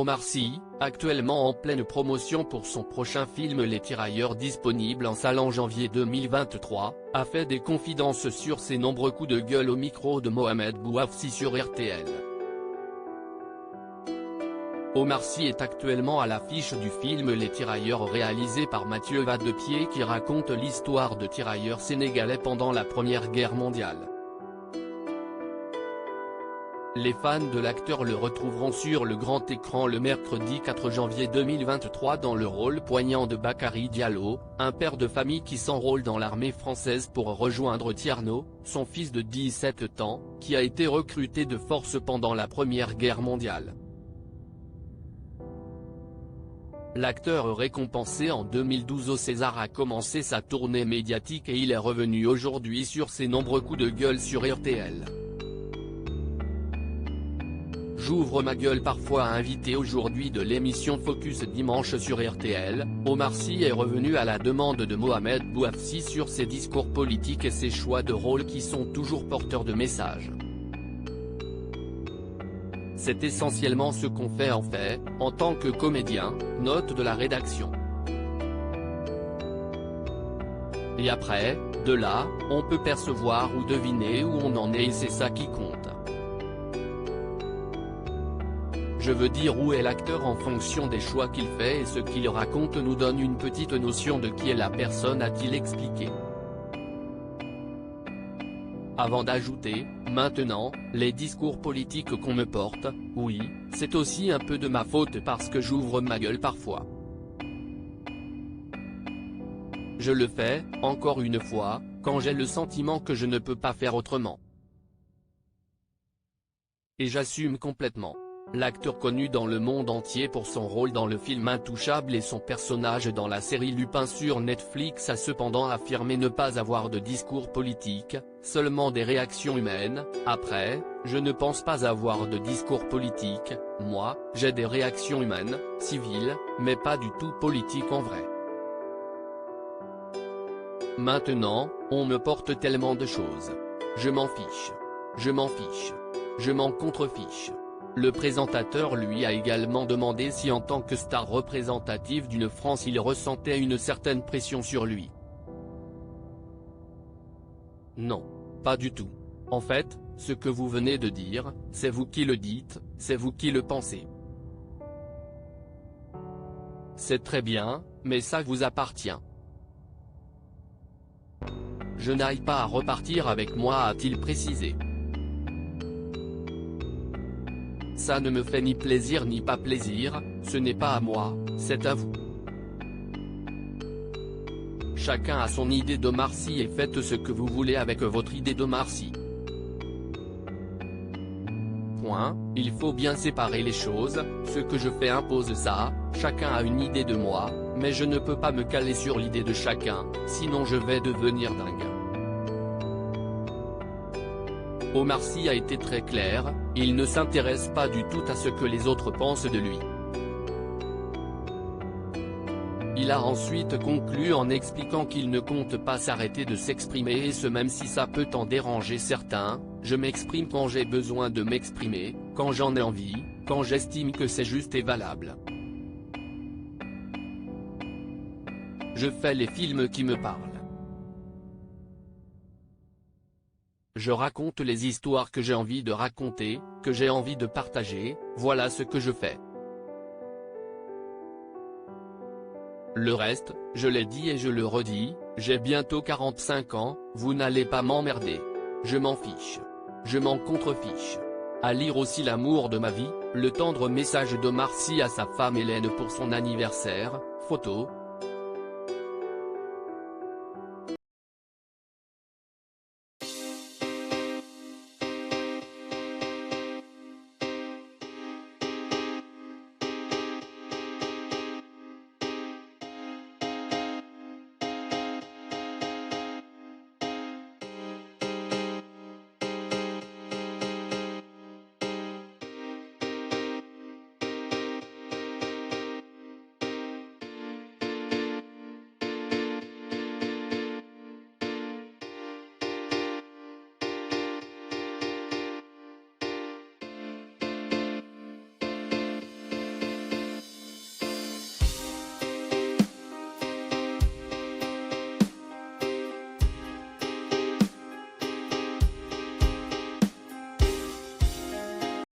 Omar Sy, actuellement en pleine promotion pour son prochain film Les Tirailleurs disponible en salle en janvier 2023, a fait des confidences sur ses nombreux coups de gueule au micro de Mohamed Bouafsi sur RTL. Omar Sy est actuellement à l'affiche du film Les Tirailleurs réalisé par Mathieu Vadepied qui raconte l'histoire de tirailleurs sénégalais pendant la Première Guerre mondiale. Les fans de l'acteur le retrouveront sur le grand écran le mercredi 4 janvier 2023 dans le rôle poignant de Bakary Diallo, un père de famille qui s'enrôle dans l'armée française pour rejoindre Tierno, son fils de 17 ans, qui a été recruté de force pendant la Première Guerre mondiale. L'acteur récompensé en 2012 au César a commencé sa tournée médiatique et il est revenu aujourd'hui sur ses nombreux coups de gueule sur RTL. J'ouvre ma gueule parfois invité aujourd'hui de l'émission Focus Dimanche sur RTL, Omar Sy est revenu à la demande de Mohamed Bouafsi sur ses discours politiques et ses choix de rôle qui sont toujours porteurs de messages. C'est essentiellement ce qu'on fait en tant que comédien, note de la rédaction. Et après, de là, on peut percevoir ou deviner où on en est et c'est ça qui compte. Je veux dire où est l'acteur en fonction des choix qu'il fait et ce qu'il raconte nous donne une petite notion de qui est la personne, a-t-il expliqué. Avant d'ajouter, maintenant, les discours politiques qu'on me porte, oui, c'est aussi un peu de ma faute parce que j'ouvre ma gueule parfois. Je le fais, encore une fois, quand j'ai le sentiment que je ne peux pas faire autrement. Et j'assume complètement. L'acteur connu dans le monde entier pour son rôle dans le film Intouchable et son personnage dans la série Lupin sur Netflix a cependant affirmé ne pas avoir de discours politique, seulement des réactions humaines. Après, je ne pense pas avoir de discours politique, moi, j'ai des réactions humaines, civiles, mais pas du tout politiques en vrai. Maintenant, on me porte tellement de choses. Je m'en fiche. Je m'en fiche. Je m'en contrefiche. Le présentateur lui a également demandé si en tant que star représentative d'une France il ressentait une certaine pression sur lui. Non, pas du tout. En fait, ce que vous venez de dire, c'est vous qui le dites, c'est vous qui le pensez. C'est très bien, mais ça vous appartient. Je n'arrive pas à repartir avec moi, a-t-il précisé. Ça ne me fait ni plaisir ni pas plaisir, ce n'est pas à moi, c'est à vous. Chacun a son idée d'Omar Sy et faites ce que vous voulez avec votre idée d'Omar Sy. Point, il faut bien séparer les choses, ce que je fais impose ça, chacun a une idée de moi, mais je ne peux pas me caler sur l'idée de chacun, sinon je vais devenir dingue. Omar Sy a été très clair, il ne s'intéresse pas du tout à ce que les autres pensent de lui. Il a ensuite conclu en expliquant qu'il ne compte pas s'arrêter de s'exprimer et ce même si ça peut en déranger certains, je m'exprime quand j'ai besoin de m'exprimer, quand j'en ai envie, quand j'estime que c'est juste et valable. Je fais les films qui me parlent. Je raconte les histoires que j'ai envie de raconter, que j'ai envie de partager, voilà ce que je fais. Le reste, je l'ai dit et je le redis, j'ai bientôt 45 ans, vous n'allez pas m'emmerder. Je m'en fiche. Je m'en contrefiche. À lire aussi L'amour de ma vie, le tendre message d'Omar Sy à sa femme Hélène pour son anniversaire, photo,